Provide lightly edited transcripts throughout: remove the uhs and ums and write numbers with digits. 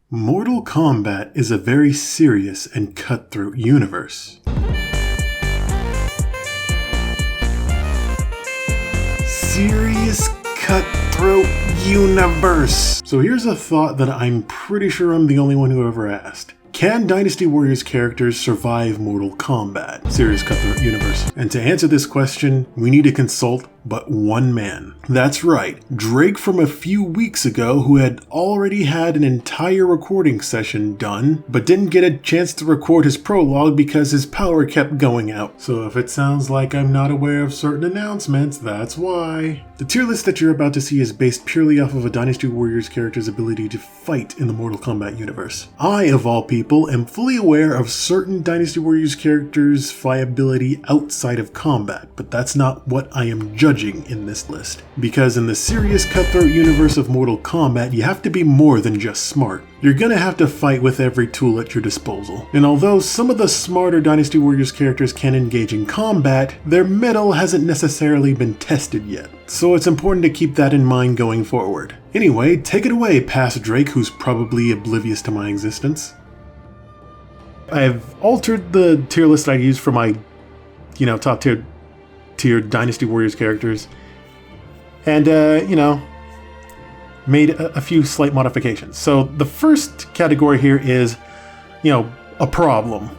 Mortal Kombat is a very serious and cutthroat universe. Serious cutthroat universe! So here's a thought that I'm pretty sure I'm the only one who ever asked. Can Dynasty Warriors characters survive Mortal Kombat? Serious cutthroat universe. And to answer this question, we need to consult but one man. That's right, Drake from a few weeks ago, who had already had an entire recording session done, but didn't get a chance to record his prologue because his power kept going out. So if it sounds like I'm not aware of certain announcements, that's why. The tier list that you're about to see is based purely off of a Dynasty Warriors character's ability to fight in the Mortal Kombat universe. I, of all people, am fully aware of certain Dynasty Warriors characters' viability outside of combat, but that's not what I am judging in this list. Because in the serious cutthroat universe of Mortal Kombat, you have to be more than just smart. You're gonna have to fight with every tool at your disposal. And although some of the smarter Dynasty Warriors characters can engage in combat, their mettle hasn't necessarily been tested yet. So it's important to keep that in mind going forward. Anyway, take it away, past Drake, who's probably oblivious to my existence. I've altered the tier list I used for my, top tier Dynasty Warriors characters, and made a few slight modifications. So the first category here is, a problem.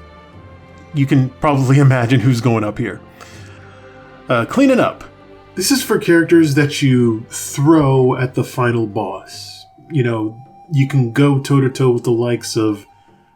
You can probably imagine who's going up here. Clean it up. This is for characters that you throw at the final boss. You can go toe-to-toe with the likes of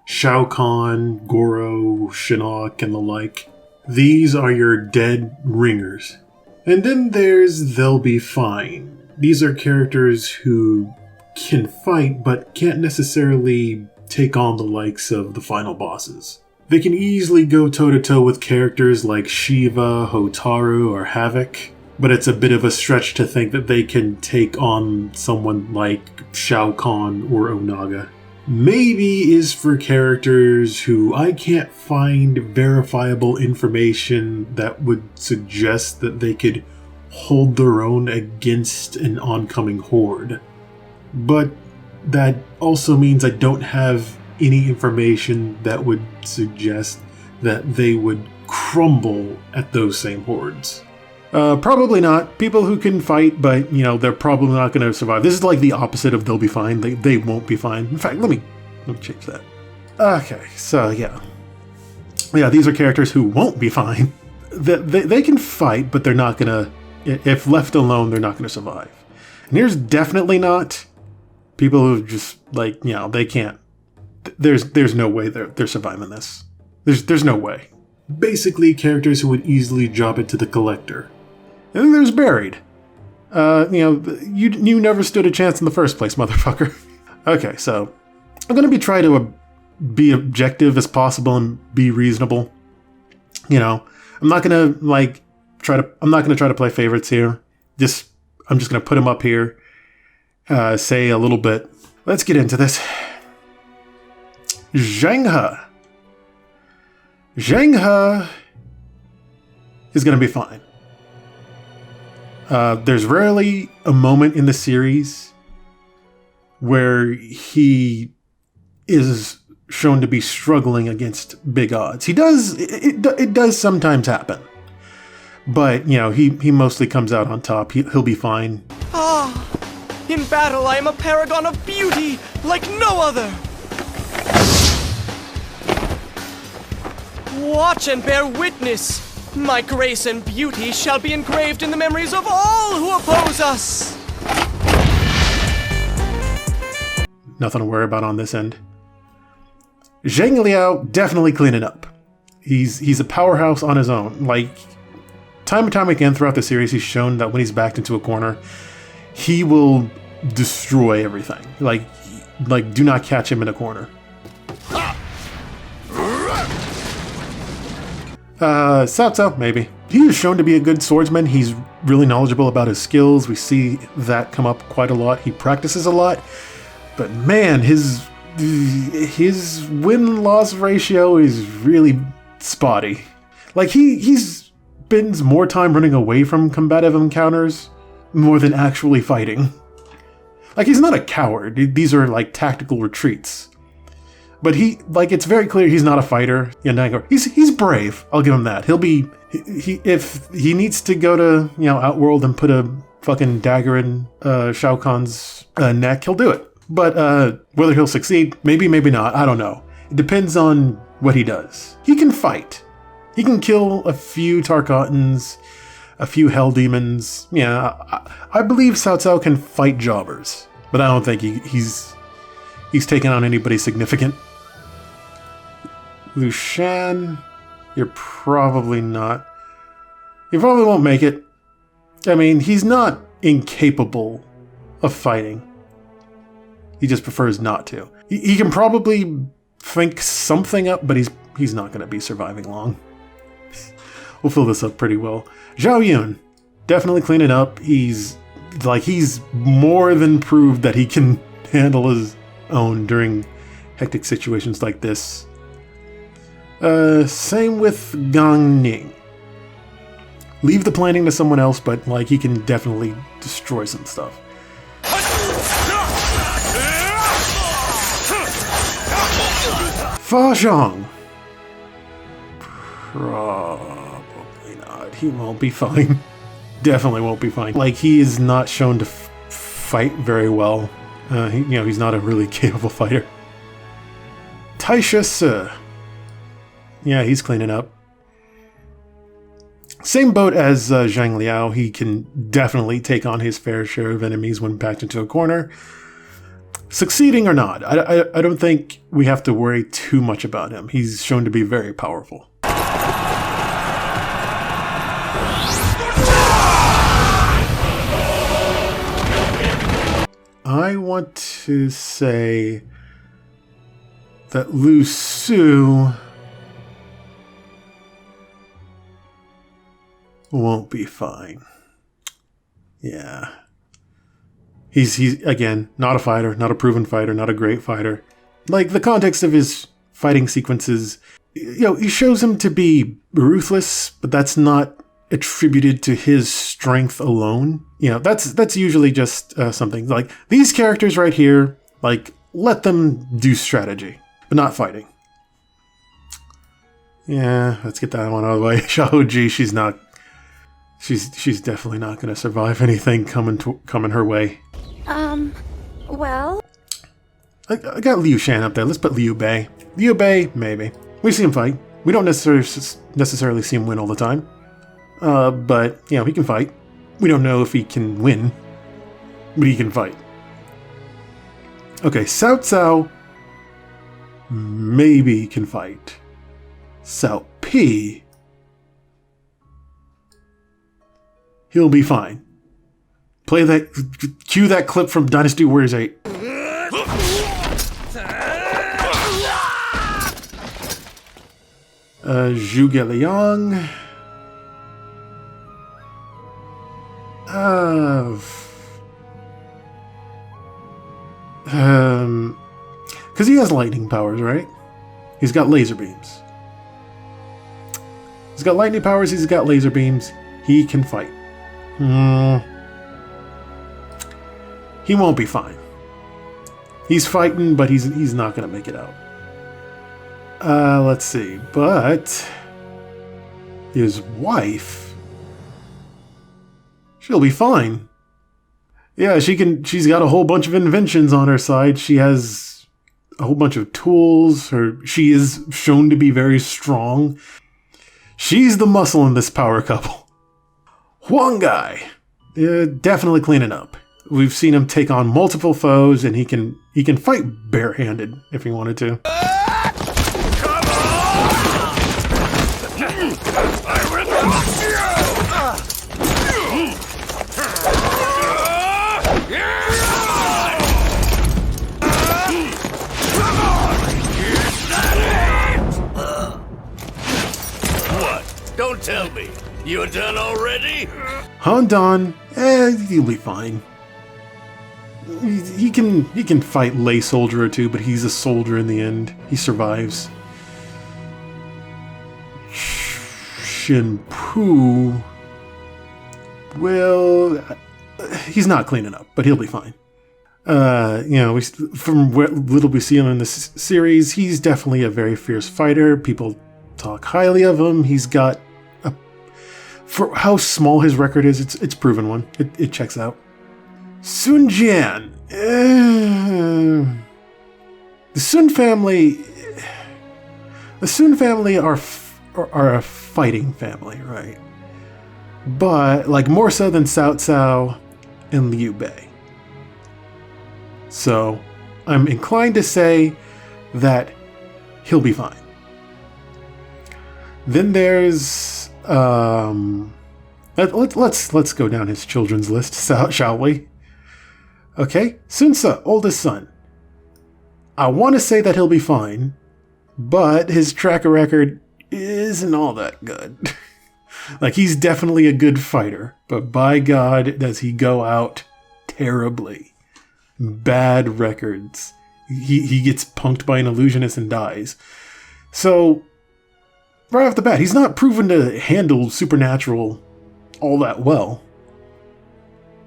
Shao Kahn, Goro, Shinnok, and the like. These are your dead ringers. And then there's They'll Be Fine. These are characters who can fight but can't necessarily take on the likes of the final bosses. They can easily go toe-to-toe with characters like Shiva, Hotaru, or Havoc, but it's a bit of a stretch to think that they can take on someone like Shao Kahn or Onaga. Maybe is for characters who I can't find verifiable information that would suggest that they could hold their own against an oncoming horde. But that also means I don't have any information that would suggest that they would crumble at those same hordes. Probably not. People who can fight, but, they're probably not going to survive. This is like the opposite of They'll Be Fine. They won't be fine. In fact, let me change that. Okay, so yeah. Yeah, these are characters who won't be fine. They can fight, but they're not going to, if left alone, they're not going to survive. And here's definitely not people who just, they can't. There's no way they're surviving this. There's no way. Basically, characters who would easily drop it to the collector. And then there's Buried. You never stood a chance in the first place, motherfucker. Okay, so I'm gonna try to be objective as possible and be reasonable. I'm not gonna try to play favorites here. I'm just gonna put them up here. Say a little bit. Let's get into this. Zheng He is going to be fine. There's rarely a moment in the series where he is shown to be struggling against big odds. He does. It does sometimes happen, but he mostly comes out on top. He'll be fine. In battle, I am a paragon of beauty like no other. Watch and bear witness. My grace and beauty shall be engraved in the memories of all who oppose us. Nothing to worry about on this end. Zhang Liao definitely cleaning up. He's a powerhouse on his own. Time and time again throughout the series, he's shown that when he's backed into a corner, he will destroy everything. Do not catch him in a corner. Cao Cao, maybe. He is shown to be a good swordsman. He's really knowledgeable about his skills. We see that come up quite a lot. He practices a lot. But man, his win-loss ratio is really spotty. He spends more time running away from combative encounters more than actually fighting. Like, he's not a coward. These are like tactical retreats. But it's very clear he's not a fighter. Yeah, he's brave. I'll give him that. He'll be, if he needs to go to, Outworld and put a fucking dagger in Shao Kahn's neck, he'll do it. But whether he'll succeed, maybe not, I don't know. It depends on what he does. He can fight. He can kill a few Tarkatans, a few Hell Demons. Yeah, I believe Cao Cao can fight jobbers, but I don't think he's taken on anybody significant. Liu Shan, you're probably not. You probably won't make it. I mean, he's not incapable of fighting. He just prefers not to. He can probably think something up, but he's not going to be surviving long. We'll fill this up pretty well. Zhao Yun, definitely clean it up. He's more than proved that he can handle his own during hectic situations like this. Same with Gang Ning. Leave the planning to someone else, but he can definitely destroy some stuff. Fa Zhang. Probably not. He won't be fine. Definitely won't be fine. He is not shown to fight very well. He's not a really capable fighter. Taisha Se. Yeah, he's cleaning up. Same boat as Zhang Liao. He can definitely take on his fair share of enemies when backed into a corner. Succeeding or not, I don't think we have to worry too much about him. He's shown to be very powerful. I want to say that Lu Su won't be fine. Yeah. He's again, not a fighter, not a proven fighter, not a great fighter. The context of his fighting sequences, he shows him to be ruthless, but that's not attributed to his strength alone. That's usually just something. These characters right here, let them do strategy, but not fighting. Yeah, let's get that one out of the way. Xiaoji, she's definitely not going to survive anything coming her way. Well? I got Liu Shan up there. Let's put Liu Bei. Liu Bei, maybe. We see him fight. We don't necessarily see him win all the time. But, he can fight. We don't know if he can win, but he can fight. Okay, Cao Cao maybe can fight. Cao Pi, he'll be fine. Cue that clip from Dynasty Warriors 8. Zhu Liang. Because he has lightning powers, right? He's got laser beams. He's got lightning powers, he's got laser beams. He can fight. He won't be fine. He's fighting, but he's not going to make it out. Let's see. But his wife, she'll be fine. Yeah, she's got a whole bunch of inventions on her side. She has a whole bunch of tools. She is shown to be very strong. She's the muscle in this power couple. Huang Gai, definitely cleaning up. We've seen him take on multiple foes, and he can fight barehanded if he wanted to. What? Don't tell me. You're done already? Han Dan, he'll be fine. He can fight lay soldier or two, but he's a soldier in the end. He survives. Shin Pu, well, he's not cleaning up, but he'll be fine. From what little we see him in this series, he's definitely a very fierce fighter. People talk highly of him. He's got for how small his record is, it's proven one. It checks out. Sun Jian. The Sun family are a fighting family, right? But like more so than Cao Cao and Liu Bei. So I'm inclined to say that he'll be fine. Then there's let's go down his children's list, shall we? Okay, Sun Ce, oldest son. I want to say that he'll be fine, but his track record isn't all that good. Like, he's definitely a good fighter, but by God, does he go out terribly. Bad records. He gets punked by an illusionist and dies. So, right off the bat, he's not proven to handle supernatural all that well.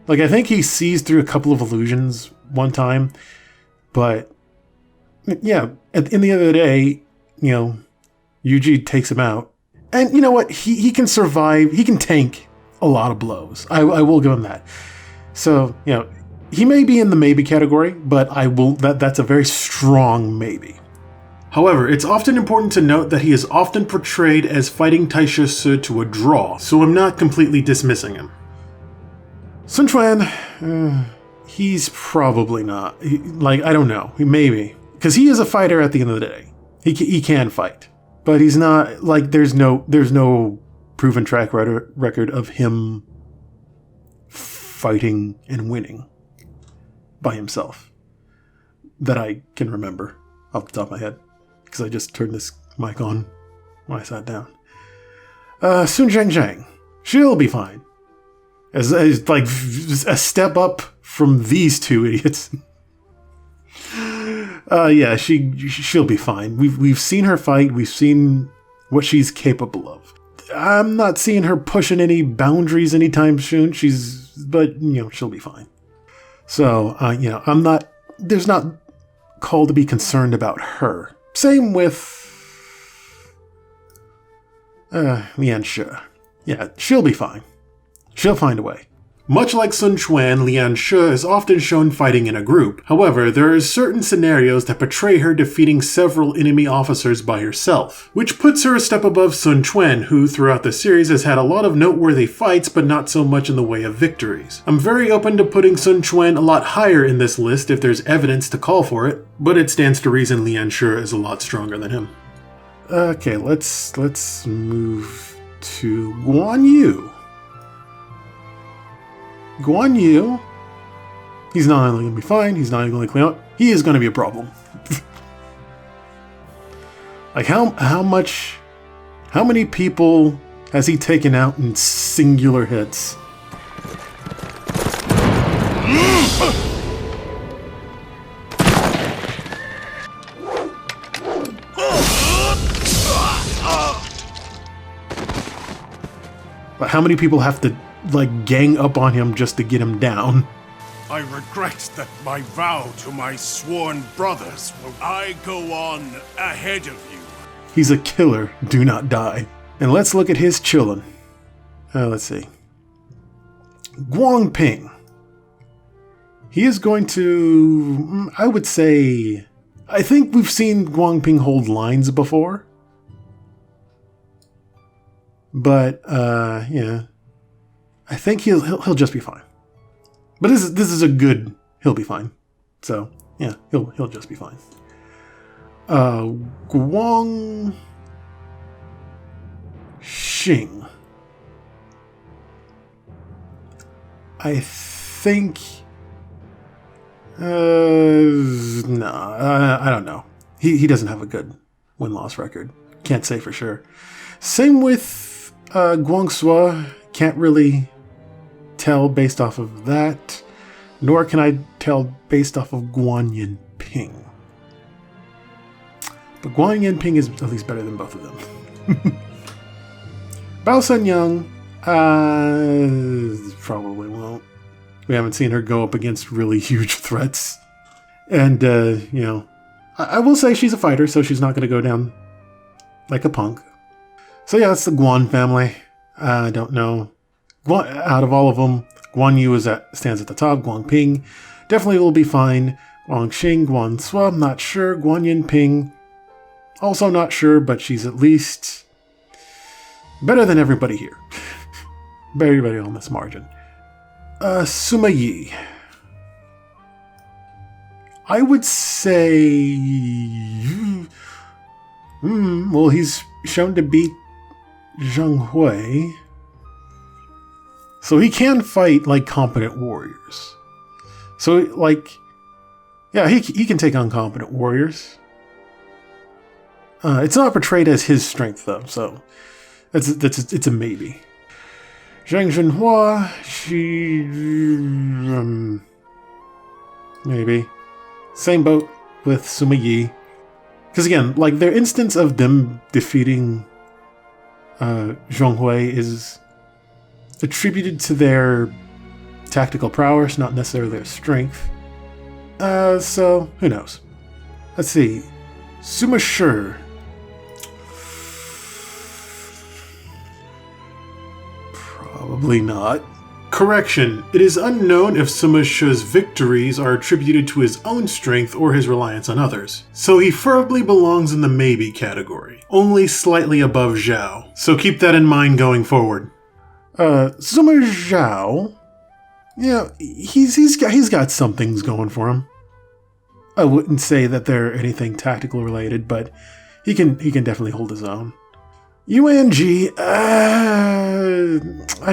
Like, I think he sees through a couple of illusions one time, but yeah, at the end of the day, Yuji takes him out. And you know what? He can survive. He can tank a lot of blows. I will give him that. So, he may be in the maybe category, but that's a very strong maybe. However, it's often important to note that he is often portrayed as fighting Taisha Su to a draw, so I'm not completely dismissing him. Sun Quan, he's probably not. I don't know. Maybe. Because he is a fighter at the end of the day. He can fight. But he's not, there's no proven track record of him fighting and winning by himself that I can remember off the top of my head. Because I just turned this mic on when I sat down. Sun Zhengzheng. She'll be fine. As a step up from these two idiots. Yeah, she'll be fine. We've seen her fight. We've seen what she's capable of. I'm not seeing her pushing any boundaries anytime soon. But she'll be fine. So, there's not call to be concerned about her. Same with Lian Shi. Yeah, she'll be fine. She'll find a way. Much like Sun Quan, Lian Shi is often shown fighting in a group. However, there are certain scenarios that portray her defeating several enemy officers by herself, which puts her a step above Sun Quan, who throughout the series has had a lot of noteworthy fights but not so much in the way of victories. I'm very open to putting Sun Quan a lot higher in this list if there's evidence to call for it, but it stands to reason Lian Shi is a lot stronger than him. Okay, let's move to Guan Yu. Guan Yu, he's not only going to be fine, he's not even going to clean up, he is going to be a problem. how many people has he taken out in singular hits? But how many people have to gang up on him just to get him down? I regret that my vow to my sworn brothers will I go on ahead of you. He's a killer, do not die. And let's look at his chillin'. Let's see. Guang Ping. He is going to, I would say, I think we've seen Guang Ping hold lines before. But, yeah. I think he'll just be fine. But this is a good he'll be fine. So yeah, he'll just be fine. Guang Xing. I think no, I don't know. He doesn't have a good win-loss record. Can't say for sure. Same with Guang Sua. Can't really tell based off of that, nor can I tell based off of Guan Yin Ping. But Guan Yin Ping is at least better than both of them. Bao Sun Yang probably won't. We haven't seen her go up against really huge threats. And, I will say she's a fighter, so she's not going to go down like a punk. So yeah, that's the Guan family. I don't know. Out of all of them, Guan Yu stands at the top. Guan Ping definitely will be fine. Guan Xing, Guan Sua, I'm not sure. Guan Yin Ping, also not sure, but she's at least better than everybody here. Everybody on this margin. Sima Yi. I would say... well, he's shown to beat Zheng Hui. So he can fight like competent warriors. So, like... yeah, he can take on competent warriors. It's not portrayed as his strength, though, so... it's a maybe. Zhang Zhenhua, she... maybe. Same boat with Sima Yi. Because again, like, their instance of them defeating Zhong Hui is attributed to their tactical prowess, not necessarily their strength. So, who knows? Let's see. Sima Shi. Probably not. Correction. It is unknown if Sima Shi's victories are attributed to his own strength or his reliance on others. So he firmly belongs in the maybe category, only slightly above Zhao. So keep that in mind going forward. Sima Zhao, yeah, he's got some things going for him. I wouldn't say that they're anything tactical related, but he can definitely hold his own. Yuan Ji, I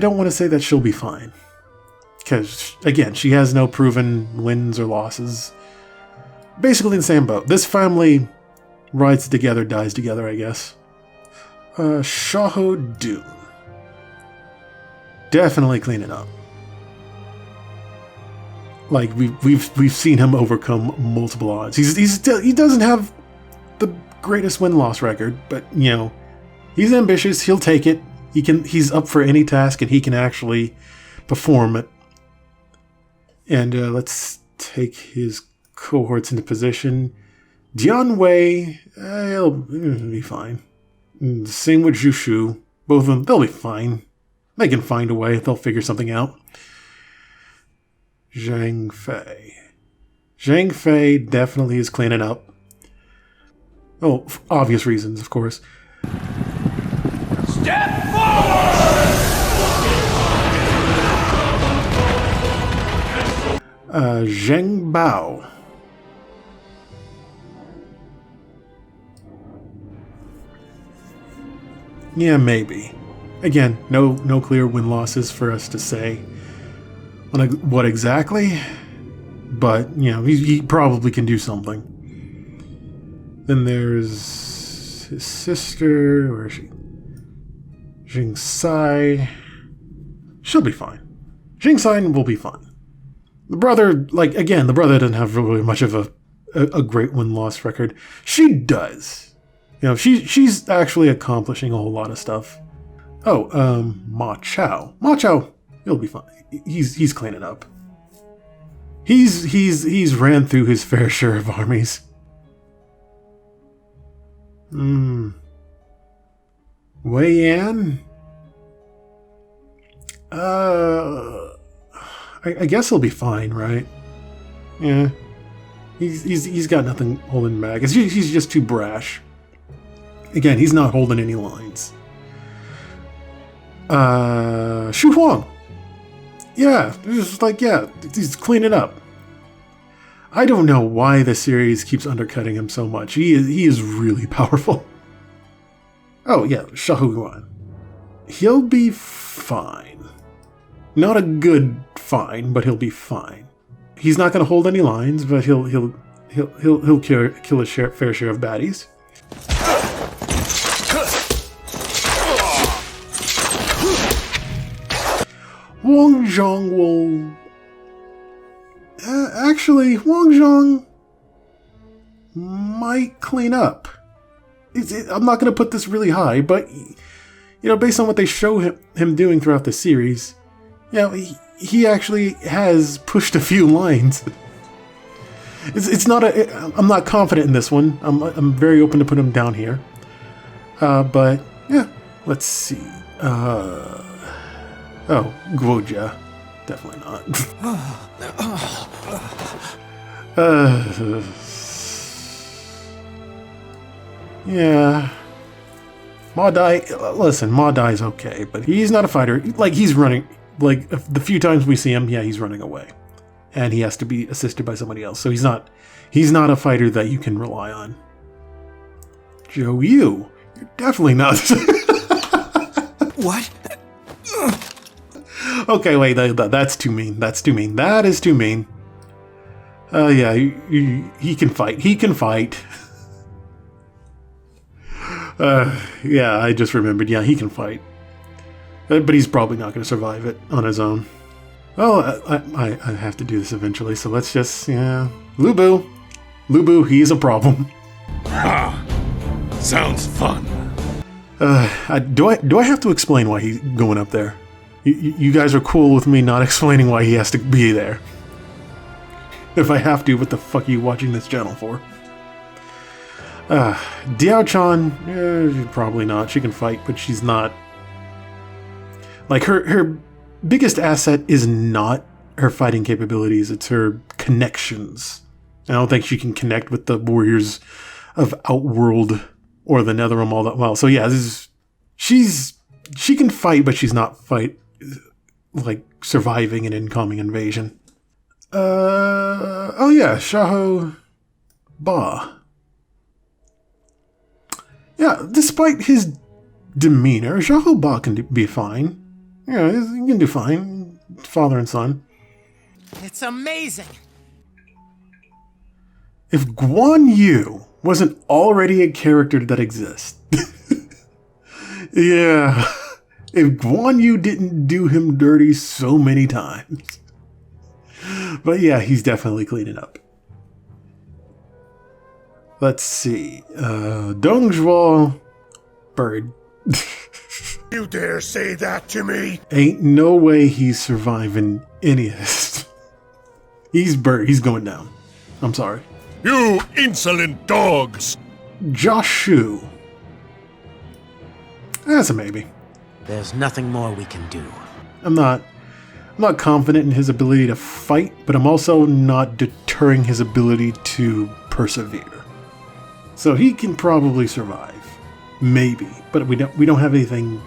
don't want to say that she'll be fine. Because, again, she has no proven wins or losses. Basically in the same boat. This family rides together, dies together, I guess. Shaho Dun. Definitely cleaning up. Like, we've seen him overcome multiple odds. He doesn't have the greatest win-loss record, but, he's ambitious, he'll take it. He's up for any task and he can actually perform it. And let's take his cohorts into position. Dian Wei, he'll be fine. Same with Zhu Shu. Both of them, they'll be fine. They can find a way, they'll figure something out. Zhang Fei. Zhang Fei definitely is cleaning up. Oh, for obvious reasons, of course. Step forward! Zheng Bao. Yeah, maybe. Again, no clear win-losses for us to say on what exactly, but, he probably can do something. Then there's his sister, where is she? Jing Sai. She'll be fine. Jing Sai will be fine. The brother, the brother doesn't have really much of a great win-loss record. She does. She's actually accomplishing a whole lot of stuff. Oh, Ma Chao. Ma Chao, he'll be fine. He's cleaning up. He's ran through his fair share of armies. Wei Yan? I guess he'll be fine, right? Yeah. He's got nothing holding him back. He's just too brash. Again, he's not holding any lines. Xu Huang. Yeah, he's cleaning up. I don't know why the series keeps undercutting him so much. He is really powerful. Oh yeah, Shahu Yuan. He'll be fine. Not a good fine, but he'll be fine. He's not going to hold any lines, but he'll kill a fair share of baddies. Wang Zhong will... actually, Wang Zhong might clean up. I'm not going to put this really high, but, based on what they show him doing throughout the series, he actually has pushed a few lines. It's not I'm not confident in this one. I'm very open to put him down here. But yeah, let's see. Oh, Gwoja. Definitely not. Yeah. Ma Dai, listen, Ma Dai's okay, but he's not a fighter. Like, he's running, like, the few times we see him, yeah, he's running away. And he has to be assisted by somebody else. So he's not a fighter that you can rely on. Joe, you're definitely not. What? Okay, wait, that's too mean. That's too mean. That is too mean. Yeah, he can fight. He can fight. Yeah, I just remembered. Yeah, he can fight. But he's probably not going to survive it on his own. Well, I have to do this eventually, so let's just, yeah. Lubu. Lubu, he is a problem. Ah, sounds fun. Do I have to explain why he's going up there? You guys are cool with me not explaining why he has to be there. If I have to, what the fuck are you watching this channel for? Diao-chan, probably not. She can fight, but she's not... Like, her biggest asset is not her fighting capabilities, it's her connections. I don't think she can connect with the warriors of Outworld or the Netherrealm all that well. So yeah, she can fight, but she's not like surviving an incoming invasion. Oh yeah, Xiahou Ba. Yeah, despite his demeanor, Xiahou Ba can be fine. Yeah, he can do fine. Father and son. It's amazing. If Guan Yu wasn't already a character that exists. Yeah. If Guan Yu didn't do him dirty so many times. But yeah, he's definitely cleaning up. Let's see. Dong Zhuo, bird. You dare say that to me? Ain't no way he's surviving any of this. He's bird. He's going down. I'm sorry. You insolent dogs! Joshu. That's a maybe. There's nothing more we can do. I'm not confident in his ability to fight, but I'm also not deterring his ability to persevere. So he can probably survive. Maybe. But we don't have anything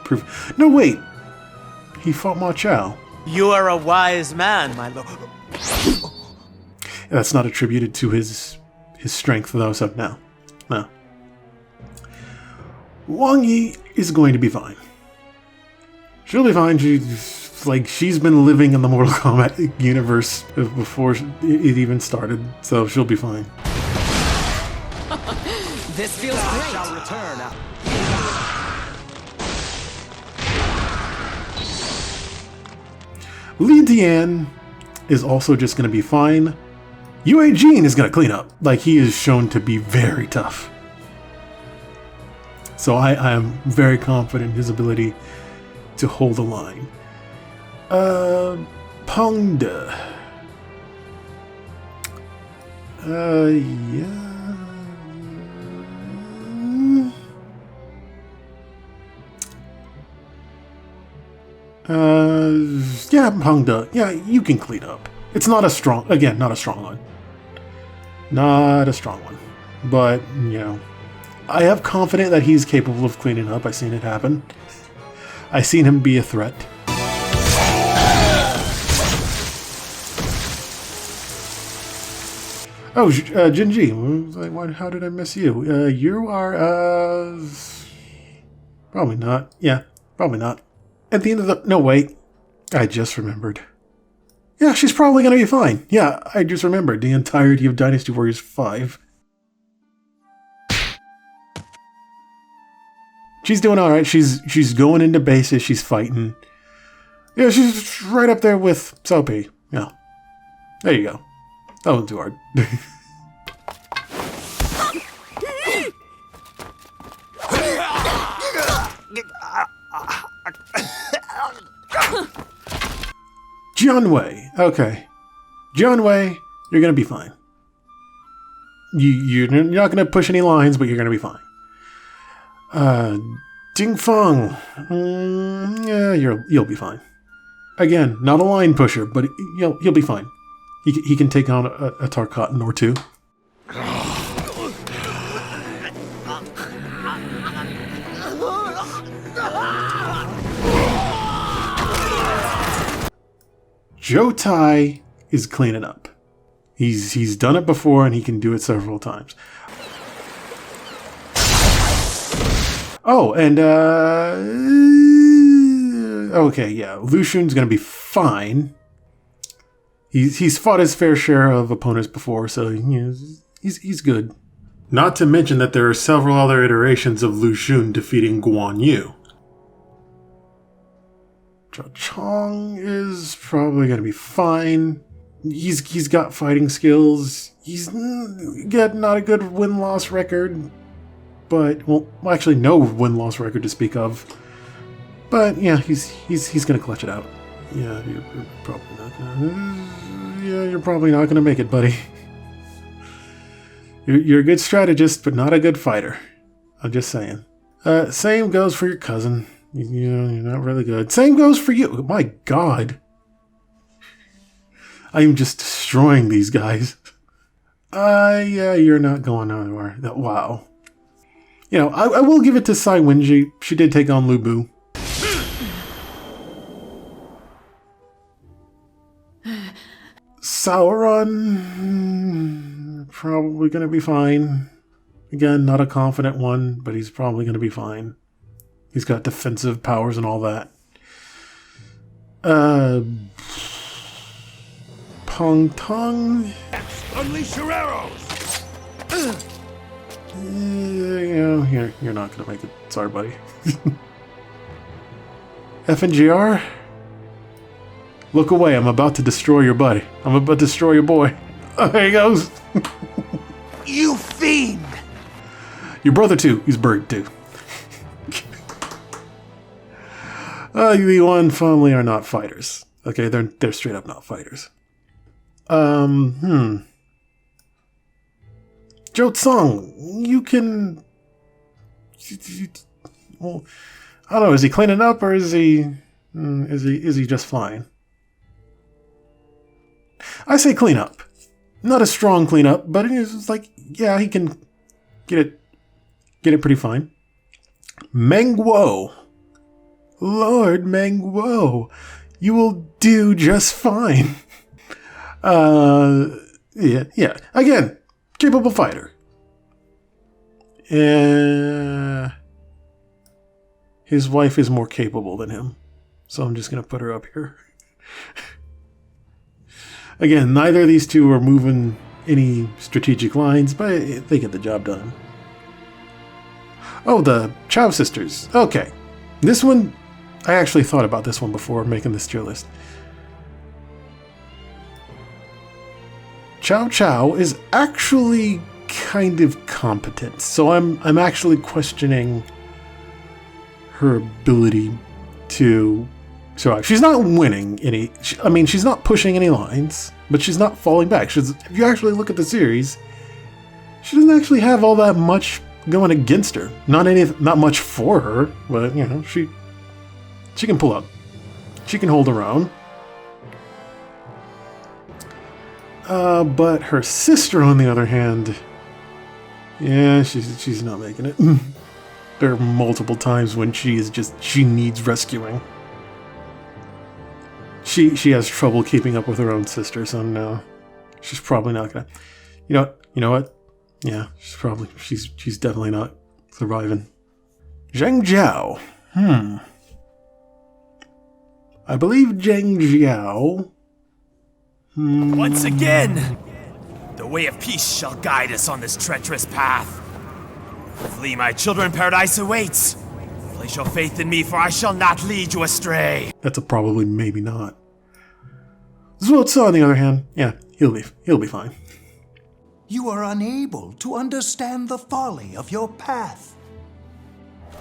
proof. No, wait. He fought Ma Chao. You are a wise man, my lord. That's not attributed to his strength, though, so no. Wang Yi is going to be fine. She'll be fine. She's been living in the Mortal Kombat universe before it even started, so she'll be fine. This feels great. I shall return. Li Dian is also just going to be fine. Yue Jin is going to clean up. Like, he is shown to be very tough. So I am very confident in his ability to hold the line. Pengde. Yeah. Yeah, Pengde. Yeah, you can clean up. It's not a strong one. Not a strong one. But, you know, I have confidence that he's capable of cleaning up. I've seen it happen. I've seen him be a threat. Oh, Jinji. How did I miss you? You are, probably not. Yeah, probably not. At the end of the... No, wait. I just remembered. Yeah, she's probably going to be fine. Yeah, I just remembered the entirety of Dynasty Warriors 5. She's doing alright. She's going into bases. She's fighting. Yeah, she's right up there with Soapy. Yeah. There you go. That wasn't too hard. Jianwei. Okay. Jianwei, you're going to be fine. You're not going to push any lines, but you're going to be fine. Dingfeng. Yeah, you'll be fine. Again, not a line pusher, but he'll be fine. He can take on a Tarkatan or two. Jotai is cleaning up. He's done it before and he can do it several times. Oh, and okay, yeah, Lu Xun's gonna be fine. He's fought his fair share of opponents before, so he's good. Not to mention that there are several other iterations of Lu Xun defeating Guan Yu. Zhao Chong is probably going to be fine. He's got fighting skills. He's got not a good win-loss record, but well, actually no win-loss record to speak of. But yeah, he's going to clutch it out. Yeah, you're probably not gonna. Yeah, you're probably not gonna make it, buddy. You're a good strategist, but not a good fighter. I'm just saying. Same goes for your cousin. You're not really good. Same goes for you. My God, I'm just destroying these guys. Yeah, you're not going anywhere. Wow. I will give it to Sai Wenji. She did take on Lu Bu. Sauron, probably going to be fine. Again, not a confident one, but he's probably going to be fine. He's got defensive powers and all that. Pong Tong. Unleash your arrows! You're not going to make it. Sorry, buddy. FNGR? Look away, I'm about to destroy your buddy. I'm about to destroy your boy. Oh, there he goes. You fiend! Your brother too, he's buried too. The Yuan family are not fighters. Okay, they're straight up not fighters. Zhou Tsang, you can... Well, I don't know, is he cleaning up or is he just fine? I say clean up. Not a strong cleanup, but it's like, yeah, he can get it pretty fine. Meng Guo. Lord Meng Guo, you will do just fine. Yeah. Again, capable fighter. His wife is more capable than him, so I'm just gonna put her up here. Again, neither of these two are moving any strategic lines, but they get the job done. Oh, the Chow sisters. Okay. This one, I actually thought about this one before making this tier list. Chow Chow is actually kind of competent, so I'm actually questioning her ability to survive. She's not winning any. She's not pushing any lines, but she's not falling back. If you actually look at the series, she doesn't actually have all that much going against her. Not much for her, but she can pull up. She can hold her own. But her sister, on the other hand, yeah, she's not making it. There are multiple times when she needs rescuing. She has trouble keeping up with her own sister, so no, she's probably not gonna. You know what? Yeah, she's definitely not surviving. Zheng Jiao. I believe Zheng Jiao. Once again, the way of peace shall guide us on this treacherous path. Flee, my children, paradise awaits. Place your faith in me, for I shall not lead you astray. That's a probably maybe not. Zuotsu, on the other hand, yeah, he'll be fine. You are unable to understand the folly of your path.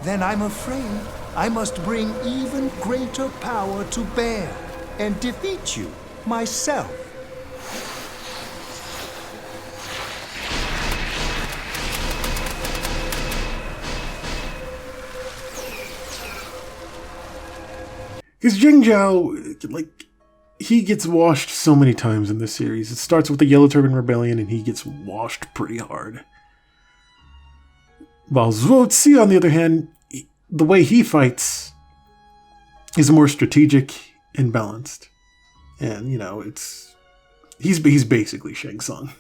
Then I'm afraid I must bring even greater power to bear. and defeat you myself. Because Jing Zhao, like, he gets washed so many times in this series. It starts with the Yellow Turban Rebellion, and he gets washed pretty hard. While Zhuo Ci, on the other hand, the way he fights is more strategic and balanced. And, you know, he's basically Shang Tsung.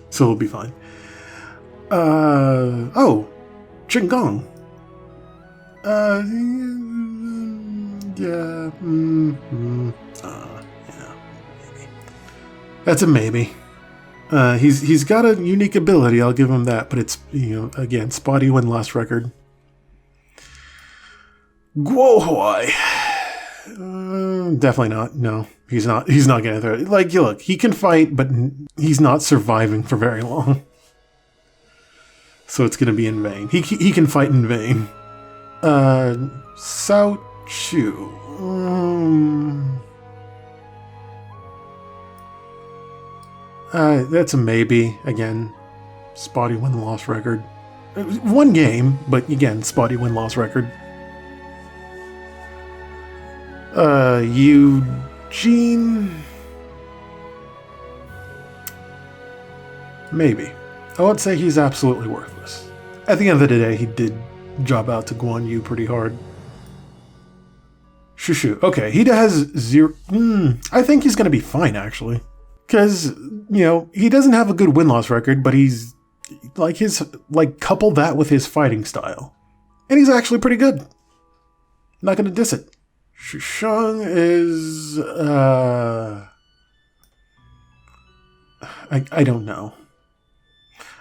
So he'll be fine. Qin Gong. Yeah, maybe. That's a maybe. He's got a unique ability, I'll give him that, but it's, you know, again, spotty win-loss record. Guo Huai. Definitely not. No, he's not gonna throw it. Like, look, he can fight, but he's not surviving for very long. So it's gonna be in vain. He can fight in vain. Sao Chu. That's a maybe. Again, spotty win-loss record. One game, but again, spotty win-loss record. Eugene. Maybe. I won't say he's absolutely worthless. At the end of the day, he did job out to Guan Yu pretty hard. Shushu. Okay, he has 0... I think he's going to be fine, actually. Because, you know, he doesn't have a good win-loss record, but he's... couple that with his fighting style. And he's actually pretty good. Not going to diss it. Shushang is... I don't know.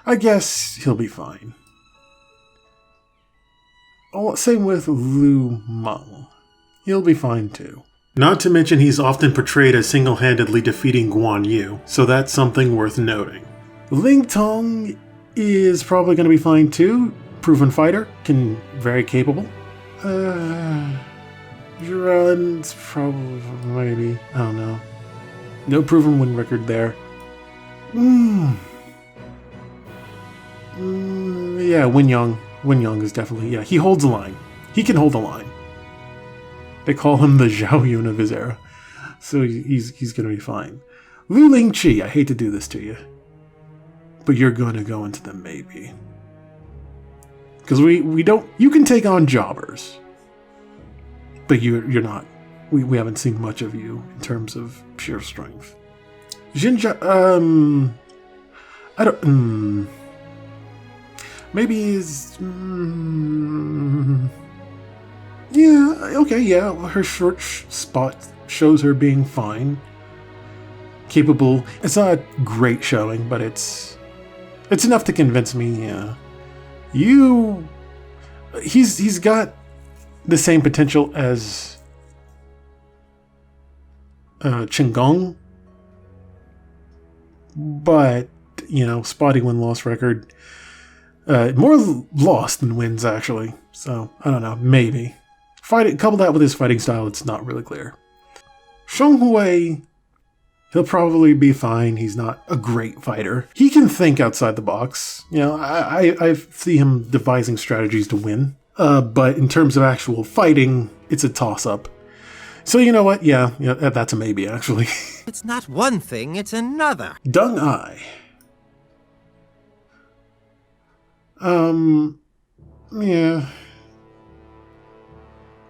I guess he'll be fine. Oh, same with Lu Meng. He'll be fine too. Not to mention he's often portrayed as single-handedly defeating Guan Yu, so that's something worth noting. Ling Tong is probably going to be fine too. Proven fighter, very capable. Juran's probably, maybe, I don't know. No proven win record there. Yeah, Wen Yang is definitely, he holds a line. He can hold a line. They call him the Zhao Yun of his era. So he's going to be fine. Lu Lingqi, I hate to do this to you. But you're going to go into the maybe. Because we don't, you can take on jobbers. But you're not. We haven't seen much of you in terms of pure strength. Jinja, I don't, maybe he's, yeah, okay, yeah, her short spot shows her being fine. Capable. It's not a great showing, but it's enough to convince me, yeah. He's got the same potential as Qin Gong, but, you know, spotty win-loss record. More loss than wins, actually. So, I don't know, maybe. Couple that with his fighting style, it's not really clear. Shang Hui, he'll probably be fine. He's not a great fighter. He can think outside the box. You know, I see him devising strategies to win. But in terms of actual fighting, it's a toss-up. So you know what? Yeah, that's a maybe, actually. It's not one thing, it's another. Deng Ai. Yeah.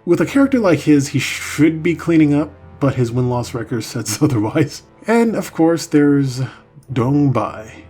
With a character like his, he should be cleaning up, but his win-loss record says otherwise. And, of course, there's Dong Bai.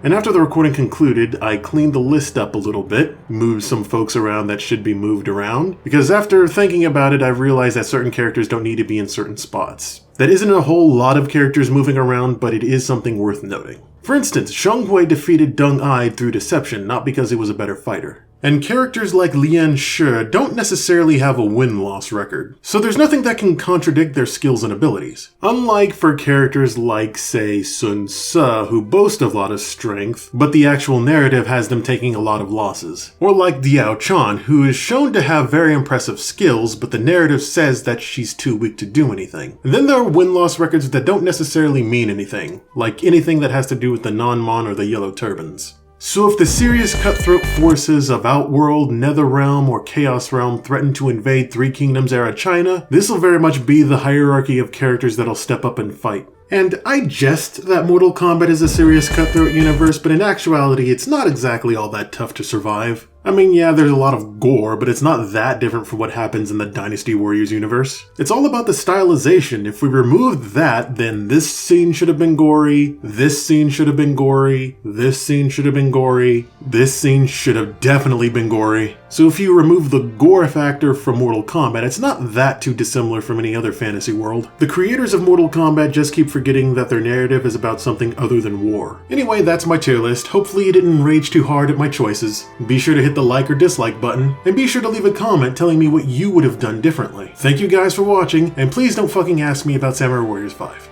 And after the recording concluded, I cleaned the list up a little bit, moved some folks around that should be moved around, because after thinking about it, I've realized that certain characters don't need to be in certain spots. That isn't a whole lot of characters moving around, but it is something worth noting. For instance, Shang Hui defeated Deng Ai through deception, not because he was a better fighter. And characters like Lian Shi don't necessarily have a win-loss record, so there's nothing that can contradict their skills and abilities. Unlike for characters like, say, Sun Ce, who boast of a lot of strength, but the actual narrative has them taking a lot of losses. Or like Diao Chan, who is shown to have very impressive skills, but the narrative says that she's too weak to do anything. And then there are win-loss records that don't necessarily mean anything, like anything that has to do with the Non-Mon or the Yellow Turbans. So if the serious cutthroat forces of Outworld, Netherrealm, or Chaos Realm threaten to invade Three Kingdoms era China, this will very much be the hierarchy of characters that'll step up and fight. And I jest that Mortal Kombat is a serious cutthroat universe, but in actuality it's not exactly all that tough to survive. I mean, yeah, there's a lot of gore, but it's not that different from what happens in the Dynasty Warriors universe. It's all about the stylization. If we removed that, then this scene should have been gory, this scene should have been gory, this scene should have been gory, this scene should have definitely been gory. So if you remove the gore factor from Mortal Kombat, it's not that too dissimilar from any other fantasy world. The creators of Mortal Kombat just keep forgetting that their narrative is about something other than war. Anyway, that's my tier list. Hopefully you didn't rage too hard at my choices. Be sure to hit the like or dislike button, and be sure to leave a comment telling me what you would have done differently. Thank you guys for watching, and please don't fucking ask me about Samurai Warriors 5.